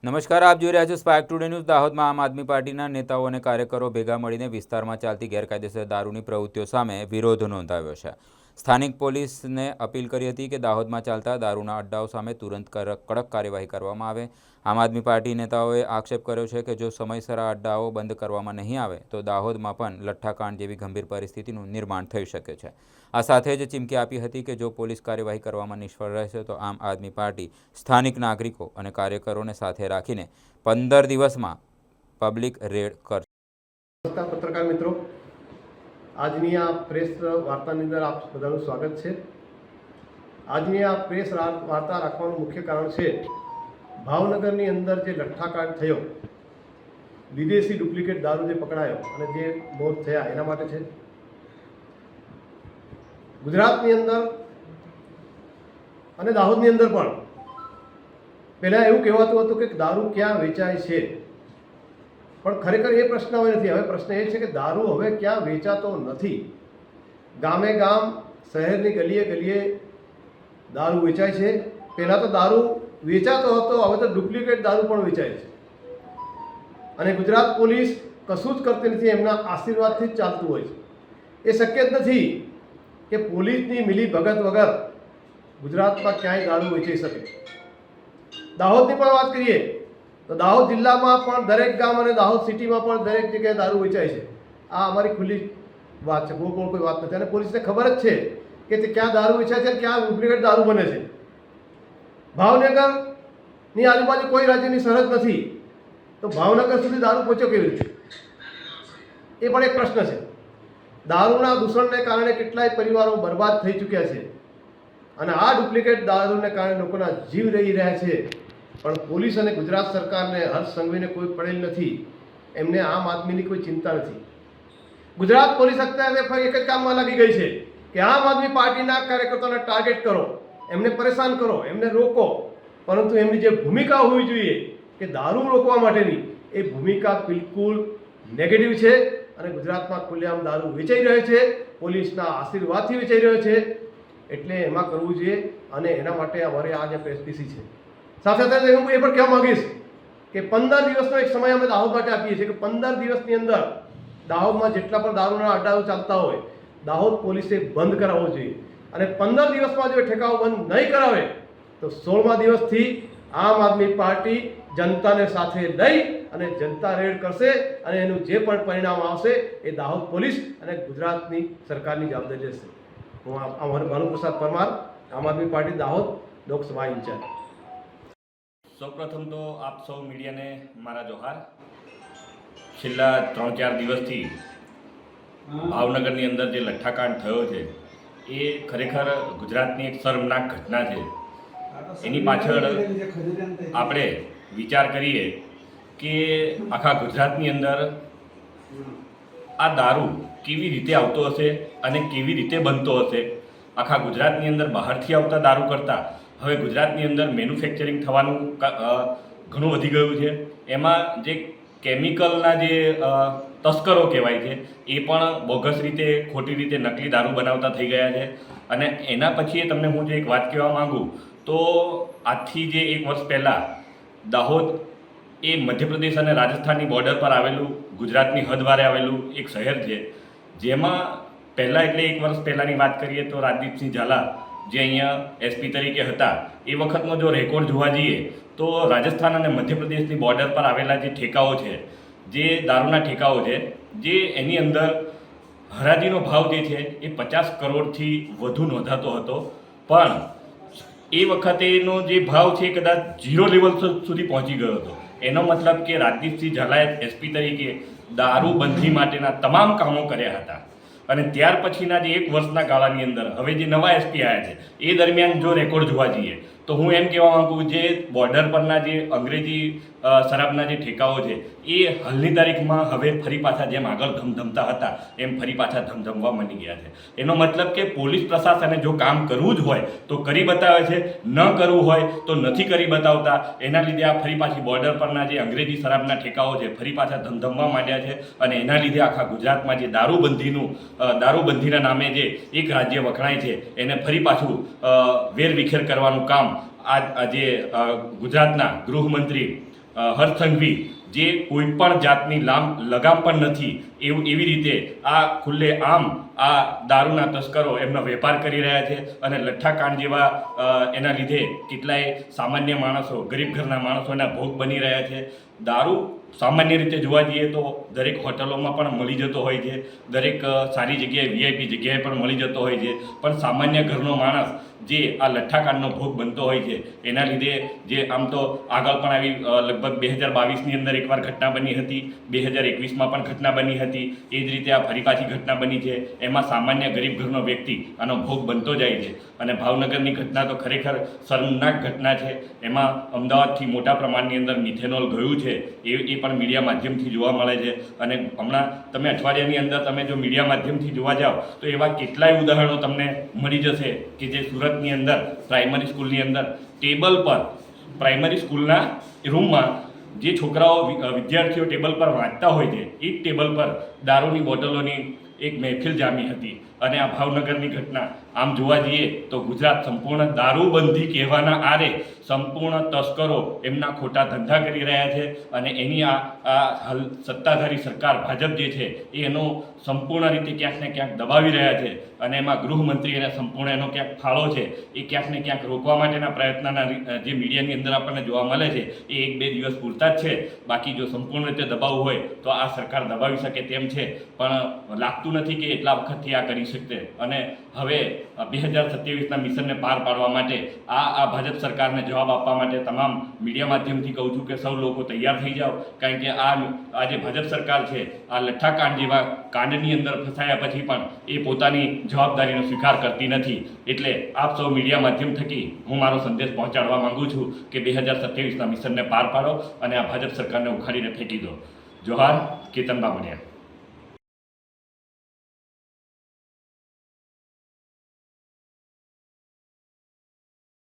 નમસ્કાર, આપ જોઈ રહ્યા છો સ્પાર્ક ટુડે ન્યૂઝ। દાહોદમાં આમ આદમી પાર્ટીના નેતાઓ અને કાર્યકરો ભેગા મળીને વિસ્તારમાં ચાલતી ગેરકાયદેસર દારૂની પ્રવૃત્તિઓ સામે વિરોધ નોંધાવ્યો છે। સ્થાનિક પોલીસને અપીલ કરી હતી કે દાહોદમાં ચાલતા દારૂના અડ્ડાઓ સામે તુરંત કડક કાર્યવાહી કરવામાં આવે। આમ આદમી પાર્ટી નેતાઓએ આક્ષેપ કર્યો છે કે જો સમયસર આ અડ્ડાઓ બંધ કરવામાં નહીં આવે તો દાહોદમાં પણ લઠ્ઠાકાંડ જેવી ગંભીર પરિસ્થિતિનું નિર્માણ થઈ શકે છે। આ સાથે જ ચીમકી આપી હતી કે જો પોલીસ કાર્યવાહી કરવામાં નિષ્ફળ રહેશે તો આમ આદમી પાર્ટી સ્થાનિક નાગરિકો અને કાર્યકરોને સાથે રાખીને 15 દિવસમાં પબ્લિક રેડ કરશે। પત્રકાર મિત્રો, આજની આ પ્રેસ વાર્તાની અંદર આપ બધાનું સ્વાગત છે। આજની આ પ્રેસ વાર્તા રાખવાનું મુખ્ય કારણ છે ભાવનગરની અંદર જે લઠ્ઠાકાંડ થયો, વિદેશી ડુપ્લિકેટ દારૂ જે પકડાયો અને જે મોત થયા એના માટે છે। ગુજરાતની અંદર અને દાહોદની અંદર પણ પહેલાં એવું કહેવાતું હતું કે દારૂ ક્યાં વેચાય છે, પણ ખરેખર એ પ્રશ્ન હવે નથી। હવે પ્રશ્ન એ છે કે દારૂ હવે ક્યાં વેચાતો નથી। ગામે ગામ, શહેરની ગલીએ ગલીએ દારૂ વેચાય છે। પહેલાં તો દારૂ વેચાતો હતો, હવે તો ડુપ્લિકેટ દારૂ પણ વેચાય છે અને ગુજરાત પોલીસ કશું જ કરતી નથી, એમના આશીર્વાદથી જ ચાલતું હોય છે। એ શક્ય જ નથી કે પોલીસની મિલીભગત વગર ગુજરાતમાં ક્યાંય દારૂ વેચાઈ શકે। દાહોદની પણ વાત કરીએ તો દાહોદ જિલ્લામાં પણ દરેક ગામ અને દાહોદ સિટીમાં પણ દરેક જગ્યાએ દારૂ વેચાય છે। આ અમારી ખુલ્લી વાત છે, કોઈ વાત નથી અને પોલીસને ખબર જ છે કે તે ક્યાં દારૂ વેચાય છે, ક્યાં ડુપ્લિકેટ દારૂ બને છે। ભાવનગરની આજુબાજુ કોઈ રાજ્યની સરહદ નથી, તો ભાવનગર સુધી દારૂ પહોંચ્યો કેવી રીતે, એ પણ એક પ્રશ્ન છે। દારૂના દૂષણને કારણે કેટલાય પરિવારો બરબાદ થઈ ચૂક્યા છે અને આ ડુપ્લિકેટ દારૂને કારણે લોકોના જીવ રહી રહ્યા છે, પણ પોલીસ અને ગુજરાત સરકારને હર્ષ સંઘવીને કોઈ પડેલ નથી। એમને આમ આદમીની કોઈ ચિંતા નથી। ગુજરાત પોલીસ અત્યારે એક જ કામમાં લાગી ગઈ છે કે આમ આદમી પાર્ટીના કાર્યકર્તાઓને ટાર્ગેટ કરો, એમને પરેશાન કરો, એમને રોકો, પરંતુ એમની જે ભૂમિકા હોવી જોઈએ કે દારૂ રોકવા માટેની, એ ભૂમિકા બિલકુલ નેગેટિવ છે અને ગુજરાતમાં ખુલ્લેઆમ દારૂ વેચાઈ રહ્યો છે, પોલીસના આશીર્વાદથી વેચાઈ રહ્યો છે। એટલે એમાં કરવું જોઈએ અને એના માટે અમારે આ જે પ્રેસપીસી છે। સાથે સાથે હું એ પણ કહેવા માંગીશ કે 15 દિવસનો એક સમય અમે દાહોદ માટે આપીએ છીએ કે 15 દિવસની અંદર દાહોદમાં જેટલા પણ દારૂના અડ્ડાઓ ચાલતા હોય દાહોદ પોલીસે બંધ કરાવવો જોઈએ અને 15 દિવસમાં જો ઠેકાવો બંધ નહીં કરાવે તો 16મા દિવસથી આમ આદમી પાર્ટી જનતાને સાથે લઈ અને જનતા રેડ કરશે અને એનું જે પણ પરિણામ આવશે એ દાહોદ પોલીસ અને ગુજરાતની સરકારની જવાબદારી લેશે। હું અમારો ભાનુપ્રસાદ પરમાર, આમ આદમી પાર્ટી દાહોદ લોકસભા ઇન્ચાર્જ। સૌપ્રથમ તો આપ સૌ મીડિયાને મારા જોહાર। છેલ્લા 3-4 દિવસથી ભાવનગરની અંદર જે લઠ્ઠાકાંડ થયો છે એ ખરેખર ગુજરાતની એક શર્મનાક ઘટના છે। એની પાછળ આપણે વિચાર કરીએ કે આખા ગુજરાતની અંદર આ દારૂ કેવી રીતે આવતો હશે અને કેવી રીતે બનતો હશે। આખા ગુજરાતની અંદર બહારથી આવતા દારૂ કરતાં હવે ગુજરાતની અંદર મેન્યુફેક્ચરિંગ થવાનું ઘણું વધી ગયું છે। એમાં જે કેમિકલના જે તસ્કરો કહેવાય છે એ પણ બોગસ રીતે, ખોટી રીતે નકલી દારૂ બનાવતા થઈ ગયા છે અને એના પછી તમને હું જે એક વાત કહેવા માગું તો આજથી જે 1 વર્ષ પહેલાં દાહોદ એ મધ્યપ્રદેશ અને રાજસ્થાનની બોર્ડર પર આવેલું, ગુજરાતની હદવારે આવેલું એક શહેર છે, જેમાં પહેલાં એટલે 1 વર્ષ પહેલાંની વાત કરીએ તો રાજદીપસિંહ ઝાલા જે અહીંયા એસપી તરીકે હતા એ વખતનો જો રેકોર્ડ જોવા જઈએ તો રાજસ્થાન અને મધ્યપ્રદેશની બોર્ડર પર આવેલા જે ઠેકાઓ છે, જે દારૂના ઠેકાઓ છે, જે એની અંદર હરાજીનો ભાવ જે છે એ 50 કરોડથી વધુ નોંધાતો હતો, પણ એ વખતેનો જે ભાવ છે કદાચ 0 લેવલ સુધી પહોંચી ગયો હતો। એનો મતલબ કે રાજદીપસિંહ ઝાલાએ એસપી તરીકે દારૂબંધી માટેના તમામ કામો કર્યા હતા અને ત્યાર પછીના જે 1 વર્ષના ગાળાની અંદર હવે જે નવા એસપી આવ્યા છે એ દરમિયાન જો રેકોર્ડ જોવા જઈએ તો હું એમ કહેવા માગું જે બોર્ડર પરના જે અંગ્રેજી શરાબના જે ઠેકાઓ છે એ હાલની તારીખમાં હવે ફરી પાછા જેમ આગળ ધમધમતા હતા એમ ફરી પાછા ધમધમવા માંડી ગયા છે। એનો મતલબ કે પોલીસ પ્રશાસને જો કામ કરવું જ હોય તો કરી બતાવે છે, ન કરવું હોય તો નથી કરી બતાવતા। એના લીધે આ ફરી પાછી બોર્ડર પરના જે અંગ્રેજી શરાબના ઠેકાઓ છે ફરી પાછા ધમધમવા માંડ્યા છે અને એના લીધે આખા ગુજરાતમાં જે દારૂબંધીના નામે જે એક રાજ્ય વખણાય છે એને ફરી પાછું વેરવિખેર કરવાનું કામ આજે ગુજરાતના ગૃહમંત્રી હર્ષ સંઘવી જે કોઈ પણ જાતની લગામ પણ નથી એવી રીતે આ ખુલ્લે આમ આ દારૂના તસ્કરો એમનો વેપાર કરી રહ્યા છે અને લઠ્ઠાકાંડ જેવા એના લીધે કેટલાય સામાન્ય માણસો ગરીબ ઘરના માણસોના ભોગ બની રહ્યા છે. દારૂ સામાન્ય રીતે જોવા જઈએ તો દરેક હોટલોમાં પણ મળી જતો હોય છે, દરેક સારી જગ્યાએ VIP જગ્યાએ પણ મળી જતો હોય છે, પણ સામાન્ય ઘરનો માણસ જે આ લઠ્ઠાકાંડનો ભોગ બનતો હોય છે એના લીધે જે આમ તો આગળ પણ આવી લગભગ 2022ની અંદર એકવાર ઘટના બની હતી, 2021માં પણ ઘટના બની હતી, એ જ રીતે આ ફરી પાછી ઘટના બની છે. એમાં સામાન્ય ગરીબ ઘરનો વ્યક્તિ આનો ભોગ બનતો જાય છે અને ભાવનગરની ઘટના તો ખરેખર શર્મનાક ઘટના છે. એમાં અમદાવાદથી મોટા પ્રમાણની અંદર મિથેનોલ ગયું છે એ પણ મીડિયા માધ્યમથી જોવા મળે છે. અને હમણાં તમે અઠવાડિયાની અંદર તમે જો મીડિયા માધ્યમથી જોવા જાઓ તો એવા કેટલાય ઉદાહરણો તમને મળી જશે કે જે સુરતની અંદર પ્રાઇમરી સ્કૂલની અંદર ટેબલ પર પ્રાઇમરી સ્કૂલના રૂમમાં જે છોકરાઓ વિદ્યાર્થીઓ ટેબલ પર વાંચતા હોય છે એ જ ટેબલ પર દારૂની બોટલોની એક મહેફિલ જામી હતી. અને આ ભાવનગરની ઘટના આમ જોવા જઈએ તો ગુજરાત સંપૂર્ણ દારૂબંધી કહેવાના આરે સંપૂર્ણ તસ્કરો એમના ખોટા ધંધા કરી રહ્યા છે અને એની આ હાલ સત્તાધારી સરકાર ભાજપ જે છે એનો સંપૂર્ણ રીતે ક્યાંક ને ક્યાંક દબાવી રહ્યા છે અને એમાં ગૃહમંત્રી એને સંપૂર્ણ એનો ક્યાંક ફાળો છે. એ ક્યાંક ને ક્યાંક રોકવા માટેના પ્રયત્નના જે મીડિયાની અંદર આપણને જોવા મળે છે એ 1-2 દિવસ પૂરતા જ છે. બાકી જો સંપૂર્ણ રીતે દબાવવું હોય તો આ સરકાર દબાવી શકે તેમ છે, પણ લાગતું નથી કે એટલા વખતથી આ કરી શકશે. અને હવે 2027ના મિશનને પાર પાડવા માટે આ ભાજપ સરકારને જવાબ આપવા માટે તમામ મીડિયા માધ્યમથી કહું છું કે સૌ લોકો તૈયાર થઈ જાઓ, કારણ કે આ જે ભાજપ સરકાર છે આ લઠ્ઠાકાંડ જેવા કાંડની અંદર ફસાયા પછી પણ એ પોતાની જવાબદારીનો સ્વીકાર કરતી નથી. એટલે આપ સૌ મીડિયા માધ્યમ થકી હું મારો સંદેશ પહોંચાડવા માંગુ છું કે 2027ના મિશનને પાર પાડો અને આ ભાજપ સરકારને ઉખાડીને ફેંકી દો. જોહાર, કેતન બામણિયા.